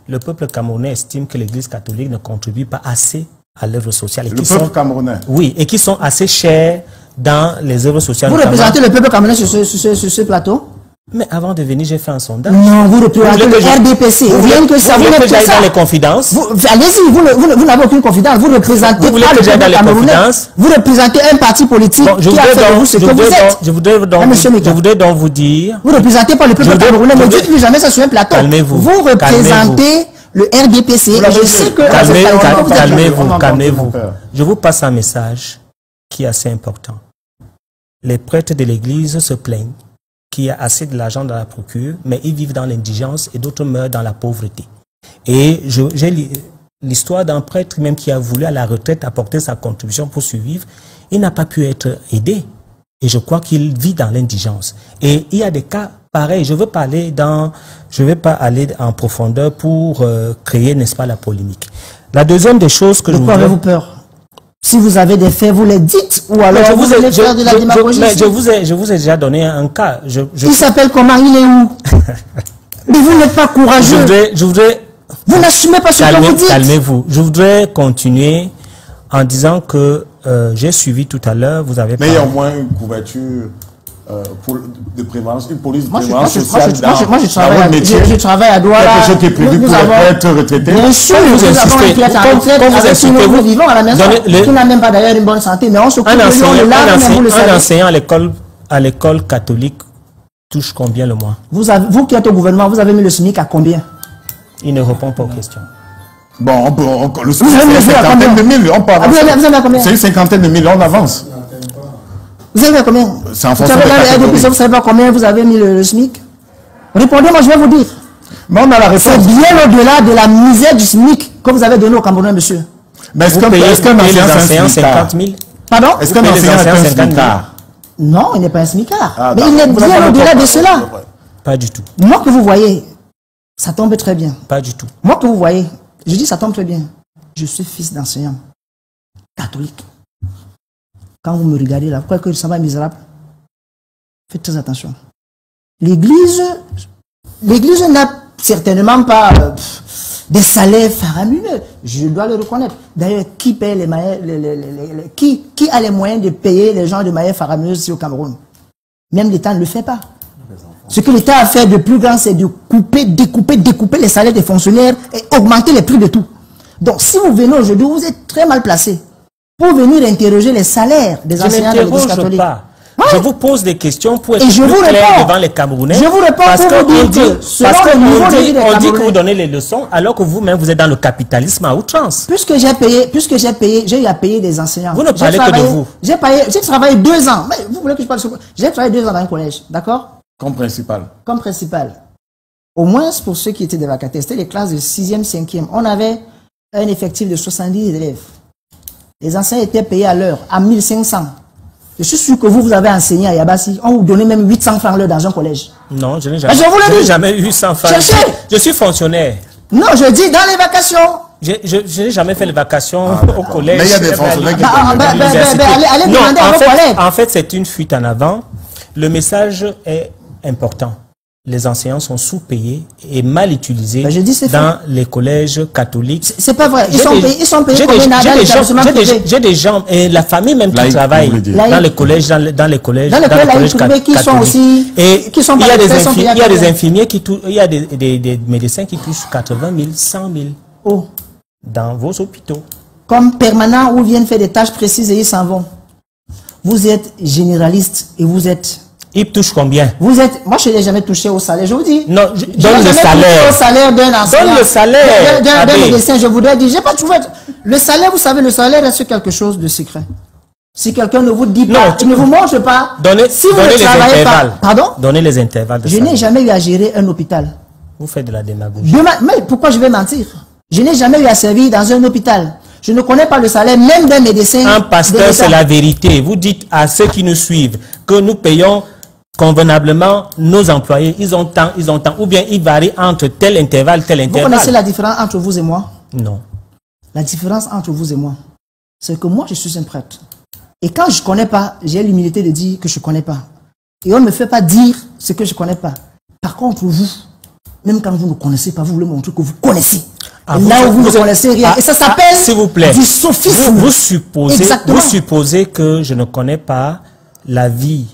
le peuple camerounais estime que l'Église catholique ne contribue pas assez à l'œuvre sociale. Le peuple camerounais? Oui, et qui sont assez chers dans les œuvres sociales. Vous représentez le peuple camerounais sur ce plateau? Mais avant de venir, j'ai fait un sondage. Non, vous représentez le RDPC. Vous voulez que j'aille dans les confidences? Allez-y, vous n'avez aucune confidence. Vous représentez pas le peuple camerounais. Vous représentez un parti politique qui a fait de vous ce que vous êtes. Je voudrais donc vous dire... Vous ne représentez pas le peuple camerounais. Ne dites plus jamais ça sur un plateau. Calmez-vous. Vous représentez le RDPC. Je sais que... Calmez-vous. Je vous passe un message qui est assez important. Les prêtres de l'Église se plaignent qu'il y a assez de l'argent dans la procure, mais ils vivent dans l'indigence et d'autres meurent dans la pauvreté. Et j'ai l'histoire d'un prêtre même qui a voulu à la retraite apporter sa contribution pour survivre. Il n'a pas pu être aidé. Et je crois qu'il vit dans l'indigence. Et il y a des cas pareils. Je ne vais pas aller en profondeur pour créer, n'est-ce pas, la polémique. La deuxième des choses que je voudrais... De quoi avez-vous peur? Si vous avez des faits, vous les dites, ou alors vous allez faire de la démagogie. Mais je vous ai déjà donné un cas. Il s'appelle comment? Il est où? Mais vous n'êtes pas courageux. Vous n'assumez pas ce que vous dites. Calmez-vous. Je voudrais continuer en disant que j'ai suivi tout à l'heure, vous avez parlé. Mais il y a au moins une couverture de prévalence, une police de prévalence sociale je travaille à Douala. Quelque chose qui est prévu pour être retraité. Bien sûr, nous avons une pièce à retraite avec nous vivons à la maison, qui n'a même pas d'ailleurs une bonne santé, mais on s'occupe de nous. Un enseignant à l'école catholique touche combien le mois? Vous qui êtes au gouvernement, vous avez mis le SMIC à combien? Il ne répond pas aux questions. Bon, le SMIC, c'est une cinquantaine de mille, on part. Vous avez combien? C'est une cinquantaine de mille, on avance. Vous avez combien? C'est en fonction de la catégorie. Vous savez pas combien vous avez mis le SMIC? Répondez-moi, je vais vous dire. Mais on a la réponse. C'est bien au-delà de la misère du SMIC que vous avez donné au Camerounais, monsieur. Mais est-ce qu'un enseignant 50 000? Pardon? Est-ce qu'un enseignant est un smicard? Non, il n'est pas un smicard. Mais il est bien au-delà de cela. Pas du tout. Moi que vous voyez, ça tombe très bien. Pas du tout. Moi que vous voyez, je dis ça tombe très bien. Je suis fils d'enseignant catholique. Quand vous me regardez là, vous croyez que je suis misérable? Faites très attention. L'Église n'a certainement pas des salaires faramineux. Je dois le reconnaître. D'ailleurs, qui paye qui a les moyens de payer les gens de manière faramineuse ici au Cameroun? Même l'État ne le fait pas. Ce que l'État a fait de plus grand, c'est de découper les salaires des fonctionnaires et augmenter les prix de tout. Donc, si vous venez aujourd'hui, vous êtes très mal placé pour venir interroger les salaires des enseignants de l'Église catholique. Ouais. Je vous pose des questions pour être plus clair devant les Camerounais. Je vous réponds parce qu'on dit que vous donnez les leçons alors que vous-même vous êtes dans le capitalisme à outrance. Puisque j'ai eu à payer des enseignants. Vous ne parlez que de vous. J'ai travaillé 2 ans. Mais vous voulez que je parle de ça? J'ai travaillé 2 ans dans un collège, d'accord? Comme principal. Comme principal. Au moins pour ceux qui étaient des vacataires, c'était les classes de 6e, 5e. On avait un effectif de 70 élèves. Les enseignants étaient payés à l'heure, à 1500. Je suis sûr que vous avez enseigné à Yabassi. On vous donnait même 800 francs l'heure dans un collège. Non, je n'ai jamais eu 100 francs. Cherchez. Je suis fonctionnaire. Non, je dis dans les vacations. Je n'ai jamais fait les vacations au collège. Mais il y a des fonctionnaires qui allez demander à vos collègues. En fait, c'est une fuite en avant. Le message est important. Les enseignants sont sous-payés et mal utilisés dans les collèges catholiques. C'est pas vrai. Ils sont payés comme j'ai des gens, et la famille même qui travaille dans les collèges, dans les collèges catholiques. Qui sont aussi, et il y a des infirmiers il y a des médecins qui touchent 80 000, 100 000 dans vos hôpitaux. Comme permanents ou viennent faire des tâches précises et ils s'en vont. Vous êtes généraliste et vous êtes... Il touche combien? Moi, je n'ai jamais touché au salaire, je vous dis. Non, donne le salaire. Au salaire d'un enseignant. Donne le salaire. D'un médecin, je voudrais dire, j'ai pas trouvé. Le salaire, vous savez, le salaire reste quelque chose de secret. Si quelqu'un ne vous dit pas, ne vous montre pas. Si vous ne travaillez pas. Pardon? Donnez les intervalles de salaire. Je n'ai jamais eu à gérer un hôpital. Vous faites de la démagogie. Mais pourquoi je vais mentir? Je n'ai jamais eu à servir dans un hôpital. Je ne connais pas le salaire même d'un médecin. Un pasteur, c'est la vérité. Vous dites à ceux qui nous suivent que nous payons convenablement nos employés, ils ont tant, ou bien ils varient entre tel intervalle. Vous connaissez la différence entre vous et moi? Non. La différence entre vous et moi, c'est que moi je suis un prêtre. Et quand je ne connais pas, j'ai l'humilité de dire que je ne connais pas. Et on ne me fait pas dire ce que je ne connais pas. Par contre, Même quand vous ne connaissez pas, vous voulez montrer que vous connaissez. Ah, Là où vous ne connaissez rien. Et ça s'appelle s'il vous plaît, du sophisme. vous supposez que je ne connais pas la vie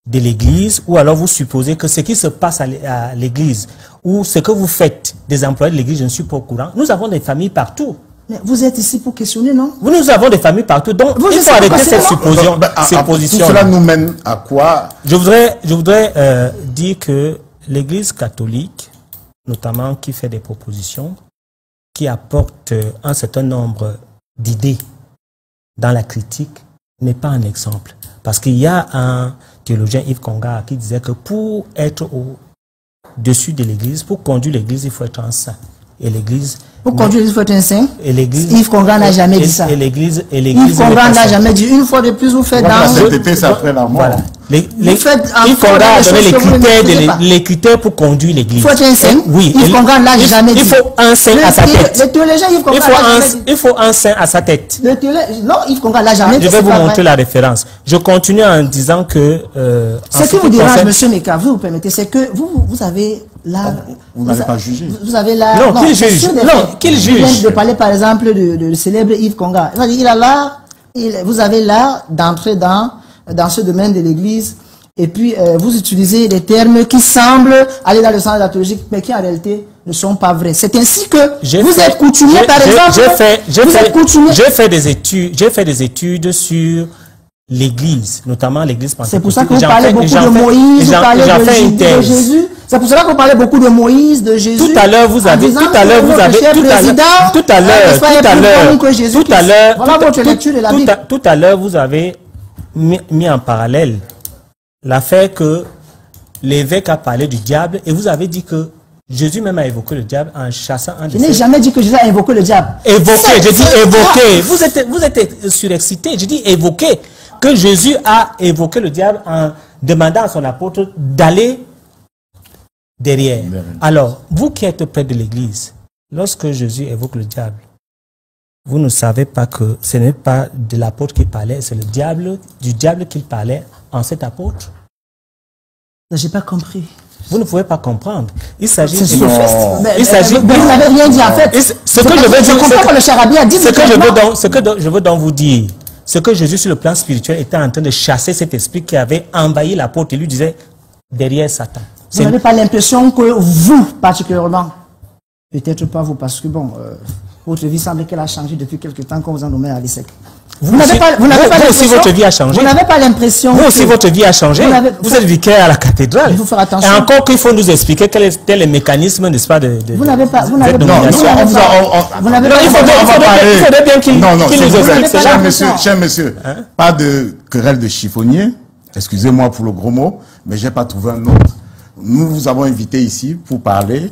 de l'Église, ou alors vous supposez que ce qui se passe à l'Église, ou ce que vous faites des employés de l'Église, je ne suis pas au courant. Nous avons des familles partout. Mais vous êtes ici pour questionner, non? Nous avons des familles partout. Donc, il faut arrêter cette supposition. Tout cela nous mène à quoi? Je voudrais dire que l'Église catholique, notamment qui fait des propositions, qui apporte un certain nombre d'idées dans la critique, n'est pas un exemple. Parce qu'il y a un théologien, Yves Congar, qui disait que pour être au-dessus de l'Église, pour conduire l'Église, il faut être un saint. Et l'Église... Pour conduire l'Église, il faut être un saint. Et l'Église... Yves Congar n'a jamais dit ça. Yves Congar n'a jamais dit. Une fois de plus, vous faites dans... La sainteté, c'est après la mort. Voilà. Yves Congar a donné les critères pour conduire l'Église. Il faut être un saint. Oui. Yves Congar n'a jamais dit. Il faut un saint à sa tête. Le théologien Yves Congar n'a jamais dit. Il faut un saint à sa tête. Non, Yves Congar n'a jamais dit. Je vais vous montrer la référence. Je continue en disant que... Ce qui vous dérange, monsieur Meka, vous permettez, c'est que vous avez là... Vous n'avez pas jugé. Vous avez là... Non, qu'il juge. Non, qu'il juge. Je viens de parler par exemple de célèbre Yves Congar. Il a là... Vous avez là d'entrer dans ce domaine de l'Église, et puis vous utilisez des termes qui semblent aller dans le sens de la théologie, mais qui en réalité ne sont pas vrais. C'est ainsi que vous êtes coutumier, par exemple. J'ai fait des études sur l'Église, notamment l'Église pentecôtale. C'est pour ça que vous parlez beaucoup de Moïse, vous parlez de Jésus. C'est pour cela que vous parlez beaucoup de Moïse, de Jésus. Tout à l'heure, vous avez mis en parallèle l'affaire que l'évêque a parlé du diable, et vous avez dit que Jésus même a évoqué le diable en chassant un de ses... Je n'ai jamais dit que Jésus a évoqué le diable. Évoqué, j'ai dit évoqué. Vous êtes surexcité. J'ai dit évoqué. Que Jésus a évoqué le diable en demandant à son apôtre d'aller derrière. Alors, vous qui êtes près de l'Église, lorsque Jésus évoque le diable, vous ne savez pas que ce n'est pas de l'apôtre qui parlait, c'est du diable qu'il parlait en cet apôtre? Je n'ai pas compris. Vous ne pouvez pas comprendre. Il s'agit de... Vous n'avez rien dit en fait. Ce que je veux dire, ce que je veux donc vous dire, c'est que Jésus sur le plan spirituel était en train de chasser cet esprit qui avait envahi l'apôtre et lui disait derrière Satan. Vous n'avez pas l'impression que vous, particulièrement, peut-être pas vous, parce que bon, votre vie semble qu'elle a changé depuis quelque temps quand vous en nommez à l'ISEC. Vous n'avez pas l'impression. Votre vie a changé. Vous n'avez pas l'impression. Vous aussi, votre vie a changé. Vous êtes vicaire à la cathédrale. Il faut faire attention. Et encore qu'il faut nous expliquer quel était le mécanisme, n'est-ce pas, de vous n'avez pas. Vous n'avez pas. Vous n'avez pas. Il faudrait bien qu'il nous explique. Cher monsieur, pas de querelle de chiffonnier. Excusez-moi pour le gros mot, mais j'ai pas trouvé un autre. Nous vous avons invité ici pour parler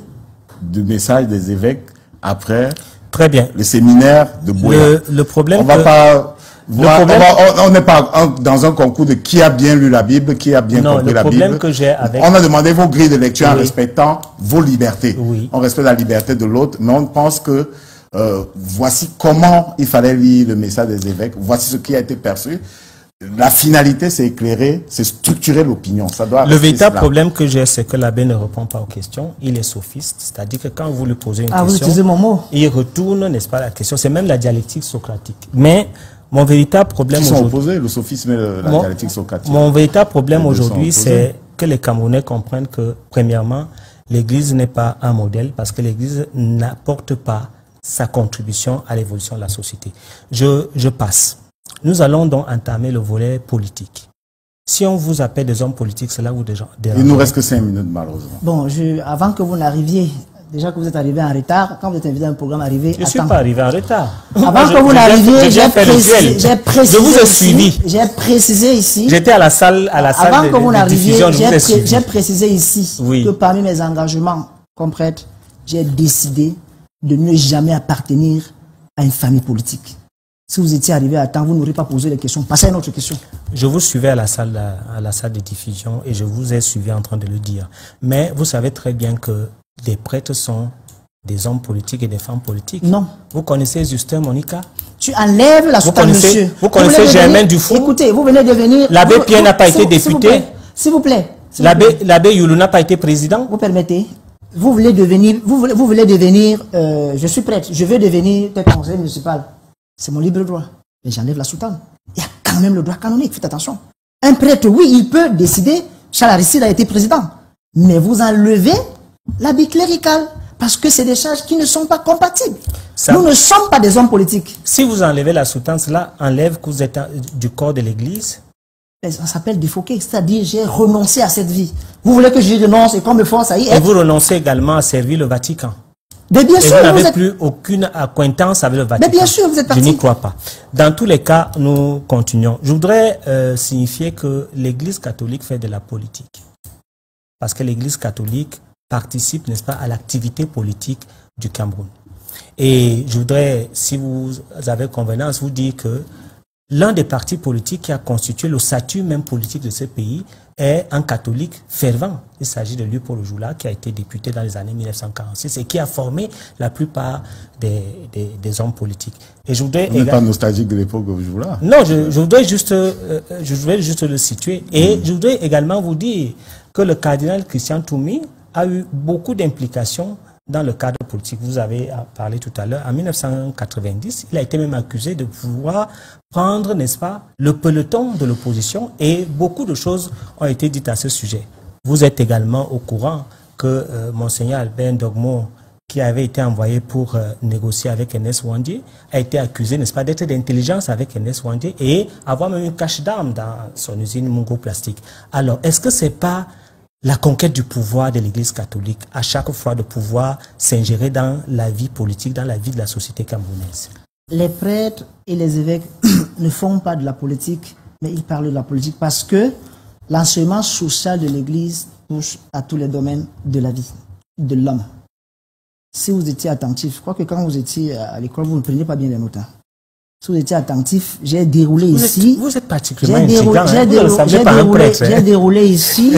du message des évêques après. Très bien. Le séminaire de Boya. Le problème, on n'est pas dans un concours de qui a bien lu la Bible, qui a bien compris la Bible. Que j'ai avec... On a demandé vos grilles de lecture en respectant vos libertés. Oui. On respecte la liberté de l'autre, mais on pense que voici comment il fallait lire le message des évêques. Voici ce qui a été perçu. La finalité, c'est éclairer, c'est structurer l'opinion. Le véritable problème que j'ai, c'est que l'abbé ne répond pas aux questions. Il est sophiste, c'est-à-dire que quand vous lui posez une question, vous utilisez mon mot. Il retourne, n'est-ce pas, la question. C'est même la dialectique socratique. Mais mon véritable problème aujourd'hui... Ils sont opposés, le sophisme et la dialectique socratique. Mon véritable problème aujourd'hui, c'est que les Camerounais comprennent que, premièrement, l'Église n'est pas un modèle parce que l'Église n'apporte pas sa contribution à l'évolution de la société. Je passe. Nous allons donc entamer le volet politique. Si on vous appelle des hommes politiques, c'est là où des gens... Il nous reste que 5 minutes, malheureusement. Bon, avant que vous n'arriviez, déjà que vous êtes arrivé en retard, quand vous êtes invité à un programme arrivé... Je ne suis pas arrivé en retard. Avant que vous n'arriviez, j'ai précisé... Je vous ai suivi. J'ai précisé ici... J'étais à la salle avant que vous n'arriviez, j'ai précisé ici que parmi mes engagements comme prêtre, j'ai décidé de ne jamais appartenir à une famille politique. Si vous étiez arrivé à temps, vous n'aurez pas posé les questions. Passez à une autre question. Je vous suivais à la salle de diffusion et je vous ai suivi en train de le dire. Mais vous savez très bien que des prêtres sont des hommes politiques et des femmes politiques. Non. Vous connaissez Justin Monica? Tu enlèves la soutane, monsieur. Vous connaissez Germain Dufour? Écoutez, vous venez de venir... L'abbé Pierre n'a pas été député. S'il vous plaît. L'abbé Youlou n'a pas été président. Vous permettez? vous voulez devenir, je suis prêtre, je veux devenir conseiller municipal. C'est mon libre droit. Mais j'enlève la soutane. Il y a quand même le droit canonique, faites attention. Un prêtre, oui, il peut décider, Charles Aristide a été président, mais vous enlevez l'habit clérical, parce que c'est des charges qui ne sont pas compatibles. Nous ne sommes pas des hommes politiques. Si vous enlevez la soutane, cela enlève que vous êtes du corps de l'Église. Ça s'appelle défoquer, c'est-à-dire j'ai renoncé à cette vie. Vous voulez que je renonce et qu'on me force à y être? Et vous renoncez également à servir le Vatican. Mais bien sûr, vous n'avez plus aucune acquaintance avec le Vatican. Mais bien sûr, vous êtes parti. Je n'y crois pas. Dans tous les cas, nous continuons. Je voudrais signifier que l'Église catholique fait de la politique. Parce que l'Église catholique participe, n'est-ce pas, à l'activité politique du Cameroun. Et je voudrais, si vous avez convenance, vous dire que l'un des partis politiques qui a constitué le statut même politique de ce pays est un catholique fervent. Il s'agit de Léopold Ojoula, qui a été député dans les années 1946 et qui a formé la plupart des hommes politiques. Et je voudrais... Vous n'êtes pas nostalgique de l'époque Ojoula? Non, je voudrais juste le situer. Et je voudrais également vous dire que le cardinal Christian Toumi a eu beaucoup d'implications dans le cadre politique. Vous avez parlé tout à l'heure, en 1990, il a été même accusé de pouvoir prendre, n'est-ce pas, le peloton de l'opposition, et beaucoup de choses ont été dites à ce sujet. Vous êtes également au courant que Monseigneur Albert Ndogmo, qui avait été envoyé pour négocier avec Ernest Ouandie, a été accusé, n'est-ce pas, d'être d'intelligence avec Ernest Ouandie et avoir même une cache d'armes dans son usine Mungo Plastique. Alors, est-ce que c'est pas la conquête du pouvoir de l'Église catholique, à chaque fois de pouvoir s'ingérer dans la vie politique, dans la vie de la société camerounaise? Les prêtres et les évêques ne font pas de la politique, mais ils parlent de la politique parce que l'enseignement social de l'Église touche à tous les domaines de la vie, de l'homme. Si vous étiez attentif, je crois que quand vous étiez à l'école, vous ne preniez pas bien les notes. Si vous étiez attentif, j'ai déroulé ici. Vous êtes particulièrement intriguant. J'ai déroulé ici.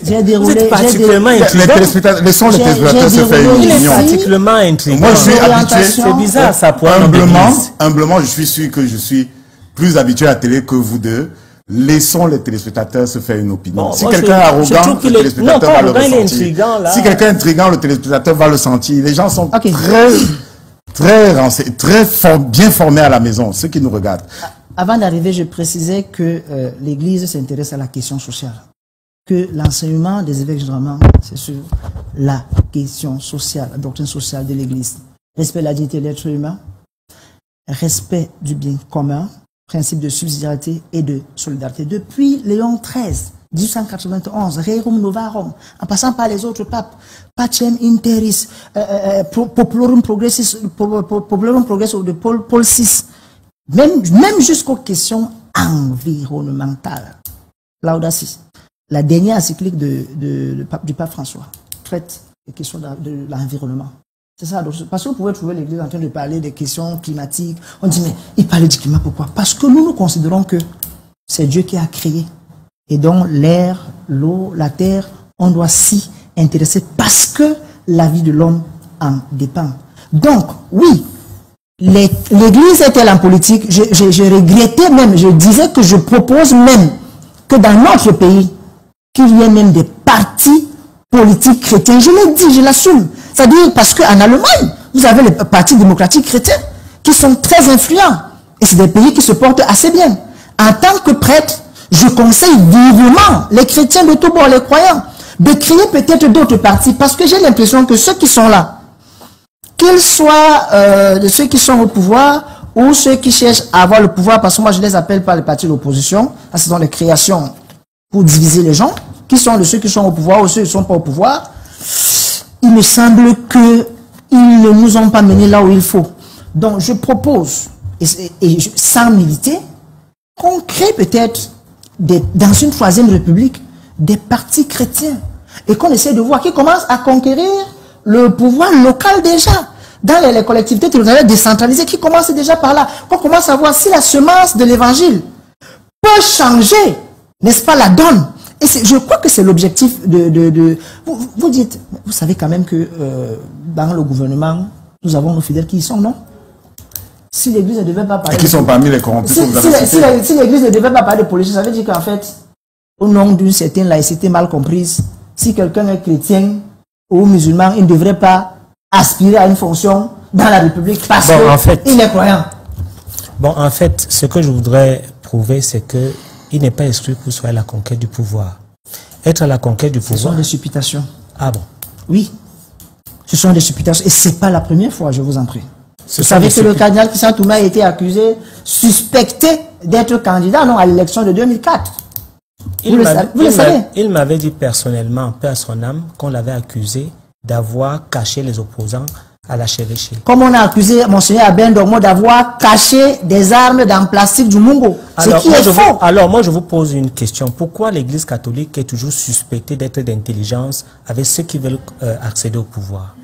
J'ai déroulé. Vous êtes particulièrement intriguant. Les téléspectateurs se fait une Il est opinion. particulièrement intriguant. Moi, je suis habitué. C'est bizarre, ça. Humblement, je suis sûr que je suis plus habitué à la télé que vous deux. Laissons les téléspectateurs se faire une opinion. Bon, si quelqu'un est arrogant, le téléspectateur va le ressentir. Si quelqu'un est intriguant, le téléspectateur va le sentir. Les gens sont bien formés à la maison, ceux qui nous regardent. Avant d'arriver, je précisais que l'Église s'intéresse à la question sociale. Que l'enseignement des évêques, généralement, c'est sur la question sociale, la doctrine sociale de l'Église. Respect de la dignité de l'être humain, respect du bien commun, principe de subsidiarité et de solidarité. Depuis Léon XIII, 1891, Rerum Novarum, en passant par les autres papes, Pacem Interis, Populorum Progressis de Paul VI, même jusqu'aux questions environnementales. Laudaci, la dernière encyclique du pape François, traite des questions de l'environnement. C'est ça, parce que vous pouvez trouver l'Église en train de parler des questions climatiques. On dit, mais il parle du climat, pourquoi? Parce que nous considérons que c'est Dieu qui a créé. Et donc, l'air, l'eau, la terre, on doit s'y intéresser parce que la vie de l'homme en dépend. Donc, oui, l'Église est-elle en politique? Je regrettais même, je disais que je propose même que dans notre pays, qu'il y ait même des partis politiques chrétiens. Je l'ai dit, je l'assume. C'est-à-dire parce qu'en Allemagne, vous avez les partis démocratiques chrétiens qui sont très influents. Et c'est des pays qui se portent assez bien. En tant que prêtre, je conseille vivement les chrétiens de tous bords, les croyants, de créer peut-être d'autres partis, parce que j'ai l'impression que ceux qui sont là, qu'ils soient ceux qui sont au pouvoir ou ceux qui cherchent à avoir le pouvoir, parce que moi je ne les appelle pas les partis d'opposition, ce sont des créations pour diviser les gens, qui sont de ceux qui sont au pouvoir ou ceux qui ne sont pas au pouvoir, il me semble qu'ils ne nous ont pas menés là où il faut. Donc je propose, sans militer, qu'on crée peut-être dans une troisième république des partis chrétiens et qu'on essaie de voir qui commence à conquérir le pouvoir local déjà dans les collectivités territoriales décentralisées, qui commencent déjà par là, qu'on commence à voir si la semence de l'évangile peut changer, n'est-ce pas, la donne. Et je crois que c'est l'objectif vous dites, vous savez quand même que dans le gouvernement, nous avons nos fidèles qui y sont, non? Si l'Église ne devait pas parler... Et qui sont parmi les corrompus. Si l'Église ne devait pas parler de politique, ça veut dire qu'en fait, au nom d'une certaine laïcité mal comprise, si quelqu'un est chrétien, aux musulmans, il ne devrait pas aspirer à une fonction dans la République parce qu'il est croyant. Bon, en fait, ce que je voudrais prouver, c'est que il n'est pas exclu que vous soyez à la conquête du pouvoir. Être à la conquête du pouvoir... Ce sont des supputations. Ah bon? Oui. Ce sont des supputations. Et ce n'est pas la première fois, je vous en prie. Vous savez que le cardinal Christian Touma a été accusé, suspecté d'être candidat à l'élection de 2004. Vous le savez. Il m'avait dit personnellement, paix à son âme, qu'on l'avait accusé d'avoir caché les opposants à la chevêchée. Comme on a accusé Monseigneur Aben Dormo d'avoir caché des armes dans le plastique du Mungo. Ce qui est faux. Alors moi je vous pose une question. Pourquoi l'Église catholique est toujours suspectée d'être d'intelligence avec ceux qui veulent accéder au pouvoir?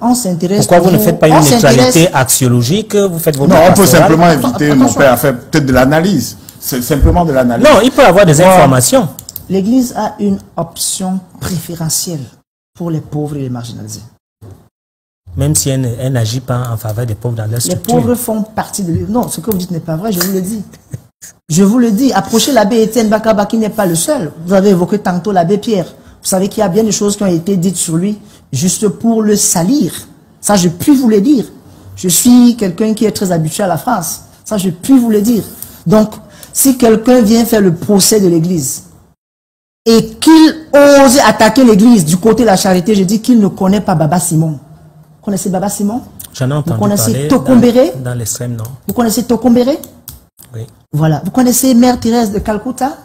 On s'intéresse. Pourquoi vous ne faites pas une neutralité axiologique? Vous faites vos... Non, on peut simplement inviter mon père à faire peut-être de l'analyse. C'est simplement de l'analyse. Non, il peut avoir des informations. L'Église a une option préférentielle pour les pauvres et les marginalisés. Même si elle n'agit pas en faveur des pauvres dans leur structure. Les pauvres font partie de... Non, ce que vous dites n'est pas vrai, je vous le dis. Je vous le dis. Approchez l'abbé Étienne Bakaba qui n'est pas le seul. Vous avez évoqué tantôt l'abbé Pierre. Vous savez qu'il y a bien des choses qui ont été dites sur lui juste pour le salir. Ça, je puis vous le dire. Je suis quelqu'un qui est très habitué à la France. Ça, je puis vous le dire. Donc, si quelqu'un vient faire le procès de l'Église et qu'il ose attaquer l'Église du côté de la charité, je dis qu'il ne connaît pas Baba Simon. Vous connaissez Baba Simon? J'en ai entendu parler. Vous connaissez Tokombéré? Dans l'extrême, non. Vous connaissez Tokombéré? Oui. Voilà. Vous connaissez Mère Thérèse de Calcutta?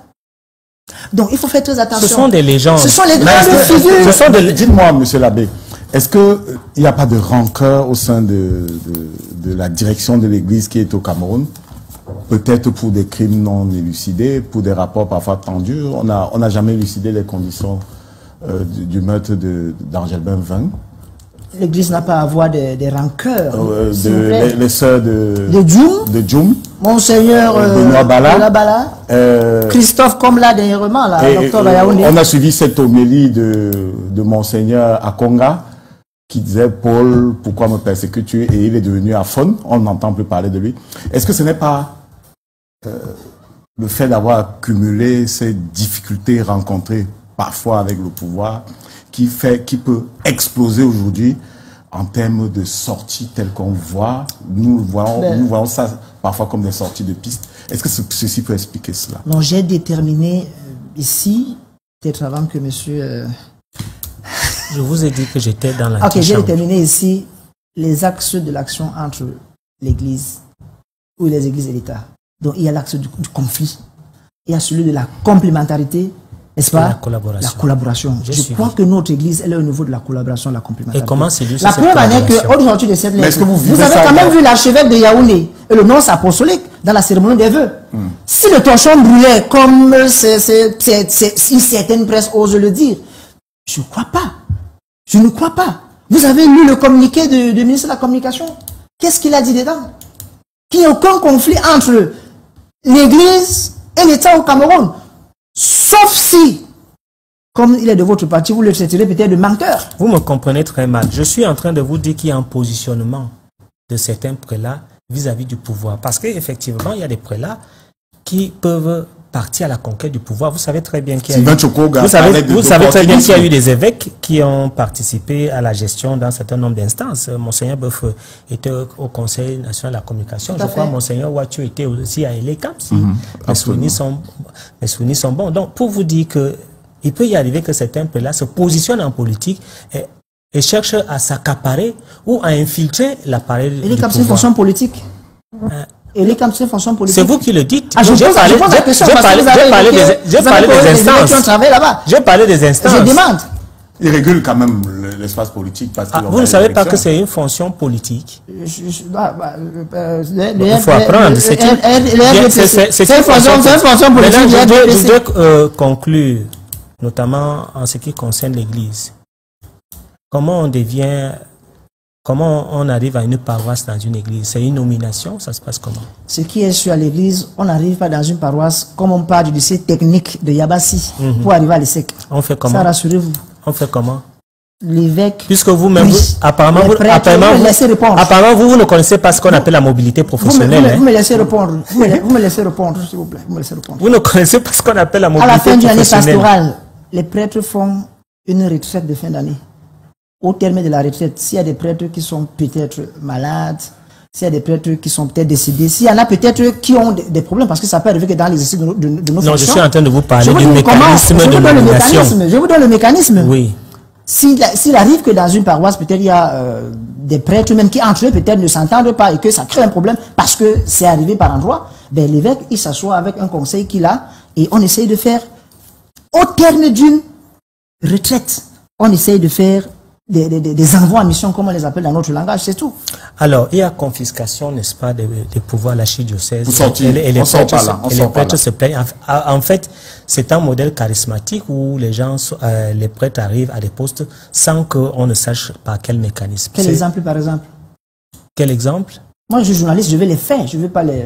Donc, il faut faire très attention. Ce sont des légendes. Ce sont les grandes figures. Dites-moi, monsieur l'abbé, est-ce qu'il n'y a pas de rancœur au sein de la direction de l'Église qui est au Cameroun? Peut-être pour des crimes non élucidés, pour des rapports parfois tendus. On n'a jamais élucidé les conditions du meurtre d'Angelbin Ving. L'Église n'a pas à avoir des rancœurs. Les sœurs de Djoum. Monseigneur Benoît Bala. Christophe Komla dernièrement, là, docteur Yaoundé. On a suivi cette homélie de Monseigneur Akonga qui disait « Paul, pourquoi me persécutes-tu » et il est devenu aphone. On n'entend plus parler de lui. Est-ce que ce n'est pas le fait d'avoir accumulé ces difficultés rencontrées parfois avec le pouvoir qui peut exploser aujourd'hui en termes de sorties telles qu'on voit. Nous voyons ça parfois comme des sorties de piste. Est-ce que ceci peut expliquer cela? Non, j'ai déterminé ici, peut-être avant que monsieur... Je vous ai dit que j'étais dans la... Ok, j'ai déterminé ici les axes de l'action entre l'Église ou les Églises et l'État. Donc il y a l'axe du conflit, il y a celui de la complémentarité, n'est-ce pas? La collaboration. Je crois que notre Église, elle est au niveau de la collaboration, la complémentarité. Et comment c'est lui? La preuve en est qu'au-dessus de cette lettre, vous avez quand même vu l'archevêque de Yaoundé et le nonce apostolique dans la cérémonie des vœux. Si le torchon brûlait, comme une certaine presse ose le dire, je ne crois pas. Je ne crois pas. Vous avez lu le communiqué du ministre de la Communication? Qu'est-ce qu'il a dit dedans? Qu'il n'y a aucun conflit entre l'Église et l'État au Cameroun. Sauf si, comme il est de votre parti, vous le traiterez peut-être de menteur. Vous me comprenez très mal. Je suis en train de vous dire qu'il y a un positionnement de certains prélats vis-à-vis du pouvoir. Parce qu'effectivement, il y a des prélats qui peuvent partir à la conquête du pouvoir. Vous savez très bien qu'il y a eu des évêques qui ont participé à la gestion d'un certain nombre d'instances. Monseigneur Boeuf était au Conseil national de la communication. Je crois que Monseigneur Ouatio était aussi à Elecam, si mes souvenirs sont bons. Donc, pour vous dire qu'il peut y arriver que certains prélats se positionnent en politique et cherchent à s'accaparer ou à infiltrer l'appareil du pouvoir. C'est une fonction politique. C'est vous qui le dites. J'ai parlé des instances. J'ai parlé des instances. Je demande. Il régule quand même l'espace politique. Parce vous ne savez pas que c'est une fonction politique? Il faut apprendre. C'est une fonction politique. Je voudrais conclure, notamment en ce qui concerne l'Église. Comment on arrive à une paroisse dans une église? C'est une nomination? Ça se passe comment? Ce qui est sûr à l'église, on n'arrive pas dans une paroisse comme on part du lycée technique de Yabassi pour arriver à l'ESSEC. On fait comment? Ça, rassurez-vous. On fait comment? L'évêque... Puisque vous-même, apparemment, vous ne connaissez pas ce qu'on appelle la mobilité professionnelle. Vous me laissez répondre. Vous me laissez répondre, s'il vous plaît. Vous me laissez répondre. Vous ne connaissez pas ce qu'on appelle la mobilité professionnelle. À la fin de l'année professionnelle. pastorale, les prêtres font une retraite de fin d'année. Au terme de la retraite, s'il y a des prêtres qui sont peut-être malades, s'il y a des prêtres qui sont peut-être décédés, s'il y en a peut-être qui ont des problèmes, parce que ça peut arriver que dans l'exercice de nos fonctions. Non, je suis en train de vous parler du mécanisme de nomination. Je vous donne le mécanisme. Oui. S'il arrive que dans une paroisse, peut-être il y a des prêtres même qui entre eux peut-être ne s'entendent pas et que ça crée un problème parce que c'est arrivé par endroit, ben, l'évêque il s'assoit avec un conseil qu'il a et on essaye de faire, au terme d'une retraite, on essaye de faire des envois en mission, comme on les appelle dans notre langage, c'est tout. Alors, il y a confiscation, n'est-ce pas, des pouvoirs à l'archidiocèse. Et les prêtres se plaignent. En fait, c'est un modèle charismatique où les gens, les prêtres arrivent à des postes sans qu'on ne sache par quel mécanisme. Quel exemple, par exemple? Quel exemple? Moi, je suis journaliste, je veux les faits, je veux pas les...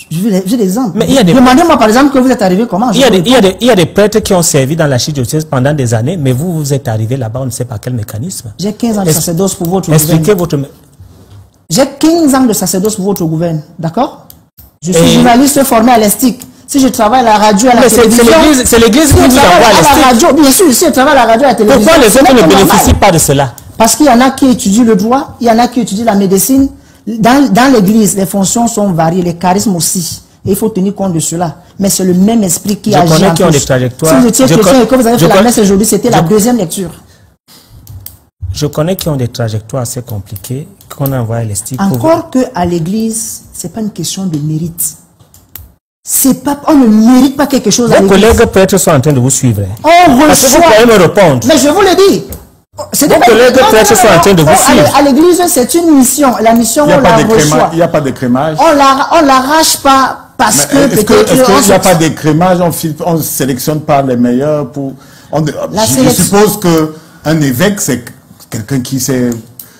J'ai des exemples. Mais il y a des... Demandez-moi par exemple que vous êtes arrivé comment. Il y a des prêtres qui ont servi dans l'archidiocèse pendant des années, mais vous êtes arrivé là-bas, on ne sait pas quel mécanisme. J'ai 15 ans de sacerdoce pour votre Expliquez votre... J'ai 15 ans de sacerdoce pour votre gouvernement, d'accord? Je suis journaliste formé à l'ESTIC. Si je travaille à la radio, à la télévision... C'est l'église qui vous envoie à l'ESTIC. Bien sûr, si je travaille à la radio, à la télévision... Pourquoi les autres ne bénéficient pas de cela? Parce qu'il y en a qui étudient le droit, il y en a qui étudient la médecine. Dans l'église, les fonctions sont variées, les charismes aussi. Et il faut tenir compte de cela. Mais c'est le même esprit qui agit en tous. Je connais qui ont des trajectoires. Si vous étiez chrétien et que vous avez fait la messe aujourd'hui, c'était la deuxième lecture. Je connais qui ont des trajectoires assez compliquées, qu'on envoie à l'ESTIC. Encore qu'à l'église, ce n'est pas une question de mérite. On ne mérite pas quelque chose à l'église. Vos collègues prêtres sont en train de vous suivre. On reçoit. Parce que vous pouvez me répondre. Mais je vous le dis. Vos collègues prêtres sont en train de vous suivre. À l'église, c'est une mission. La mission, on la reçoit. Il n'y a pas de crémage. On l'arrache pas. Parce que peut-être... Est-ce qu'il n'y a pas d'écrémage, on sélectionne pas les meilleurs pour... Je suppose qu'un évêque, c'est quelqu'un qui s'est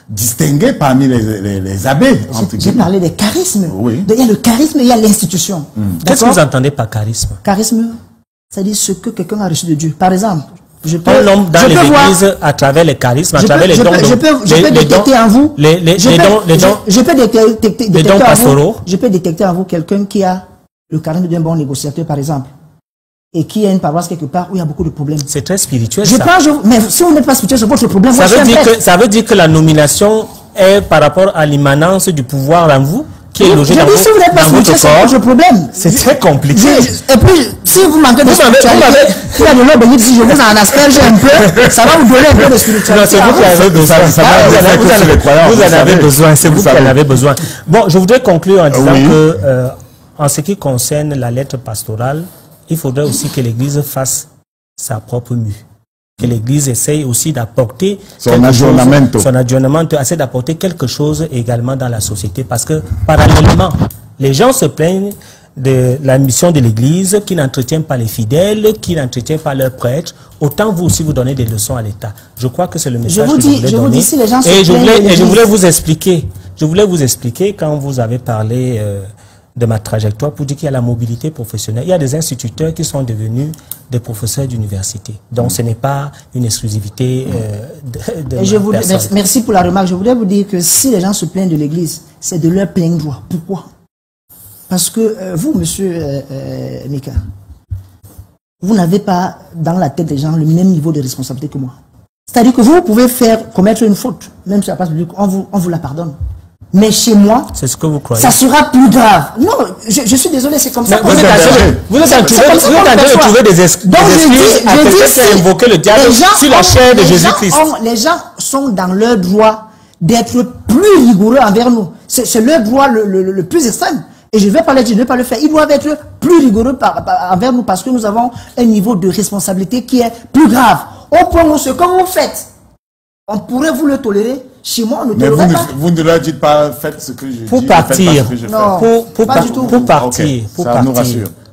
distingué parmi les abbés. J'ai parlé des charismes. Oui. Il y a le charisme et il y a l'institution. Qu'est-ce que vous entendez par charisme? Charisme, c'est-à-dire ce que quelqu'un a reçu de Dieu. Par exemple, un homme dans les églises, à travers les charismes, à travers les dons... Je peux détecter en vous... Je peux détecter pastoraux. Je peux détecter en vous quelqu'un qui a le charisme d'un bon négociateur, par exemple, et qui a une paroisse quelque part où il y a beaucoup de problèmes. C'est très spirituel, mais si vous n'êtes pas spirituel, c'est votre problème. Ça veut dire que la nomination est par rapport à l'immanence du pouvoir en vous, qui est logé dans votre corps. C'est votre problème. C'est très compliqué. Et puis, si vous manquez de spiritualité, il y a de l'eau béni, si je vous en asperge un peu, ça va vous donner un peu de spiritualité. Non, c'est vous qui avez besoin. Vous en avez besoin. C'est vous qui en avez besoin. Bon, je voudrais conclure en disant que... En ce qui concerne la lettre pastorale, il faudrait aussi que l'Église fasse sa propre mue. Que l'Église essaye aussi d'apporter son adjournement, essaie d'apporter quelque chose également dans la société. Parce que parallèlement, les gens se plaignent de la mission de l'Église qui n'entretient pas les fidèles, qui n'entretient pas leurs prêtres. Autant vous aussi vous donnez des leçons à l'État. Je crois que c'est le message que je voulais donner. Et je voulais vous expliquer quand vous avez parlé de ma trajectoire pour dire qu'il y a la mobilité professionnelle. Il y a des instituteurs qui sont devenus des professeurs d'université. Donc ce n'est pas une exclusivité de Merci pour la remarque. Je voudrais vous dire que si les gens se plaignent de l'Église, c'est de leur plein droit. Pourquoi? Parce que vous, monsieur Mika, vous n'avez pas dans la tête des gens le même niveau de responsabilité que moi. C'est-à-dire que vous pouvez commettre une faute, même sur la place publique, on vous la pardonne. Mais chez moi, c'est ce que vous croyez. Ça sera plus grave. Non, je suis désolé, c'est comme ça. Vous êtes en train de trouver des excuses à quelqu'un qui a invoqué le diable sur la chair de Jésus-Christ. Les gens sont dans leur droit d'être plus rigoureux envers nous. C'est leur droit le plus extrême. Et je ne vais pas le dire, je ne vais pas le faire. Ils doivent être plus rigoureux envers nous parce que nous avons un niveau de responsabilité qui est plus grave. Au point où ce que vous faites, on pourrait vous le tolérer. Chez moi, on ne tolérerait pas. Vous ne leur dites pas, faites ce que je dis. Pour partir,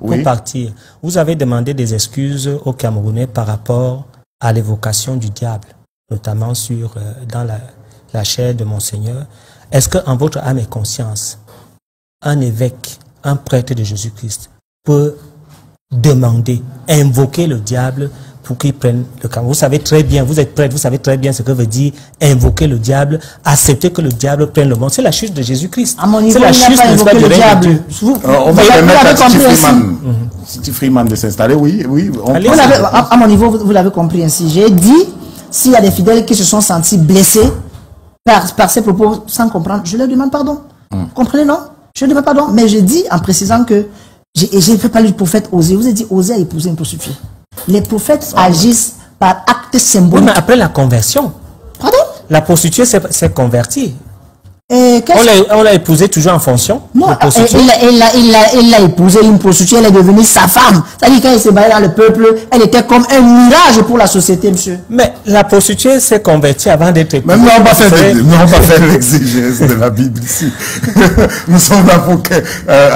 pour partir, vous avez demandé des excuses aux Camerounais par rapport à l'évocation du diable, notamment dans la chair de Monseigneur. Est-ce qu'en votre âme et conscience, un évêque, un prêtre de Jésus-Christ peut demander, invoquer le diable pour qu'ils prennent le Cameroun. Vous savez très bien, vous êtes prêts, vous savez très bien ce que veut dire invoquer le diable, accepter que le diable prenne le monde. C'est la chute de Jésus-Christ. À mon niveau, c'est la il n'a chute pas invoqué le diable. On va permettre à Titi Freeman de s'installer, oui. À mon niveau, vous l'avez compris ainsi. J'ai dit, s'il y a des fidèles qui se sont sentis blessés par ces propos sans comprendre, je leur demande pardon. Comprenez, non? Je leur demande pardon. Mais je dis en précisant que j'ai fait parler du prophète Osée. Vous avez dit Osée a épousé une prostituée. Les prophètes agissent par actes symboliques. Oui, mais après la conversion. Pardon? La prostituée s'est convertie. On l'a épousée toujours en fonction. Non, il l'a épousée, une prostituée, elle est devenue sa femme. C'est-à-dire quand elle s'est baladée dans le peuple, elle était comme un mirage pour la société, monsieur. Mais la prostituée s'est convertie avant d'être épousée. Mais nous, on va faire l'exégèse de la Bible ici. Nous sommes là pour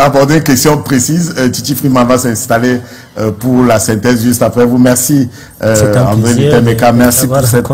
aborder une question précise. Titi Freeman va s'installer pour la synthèse juste après vous. Merci, André Lutemeka. Merci pour cette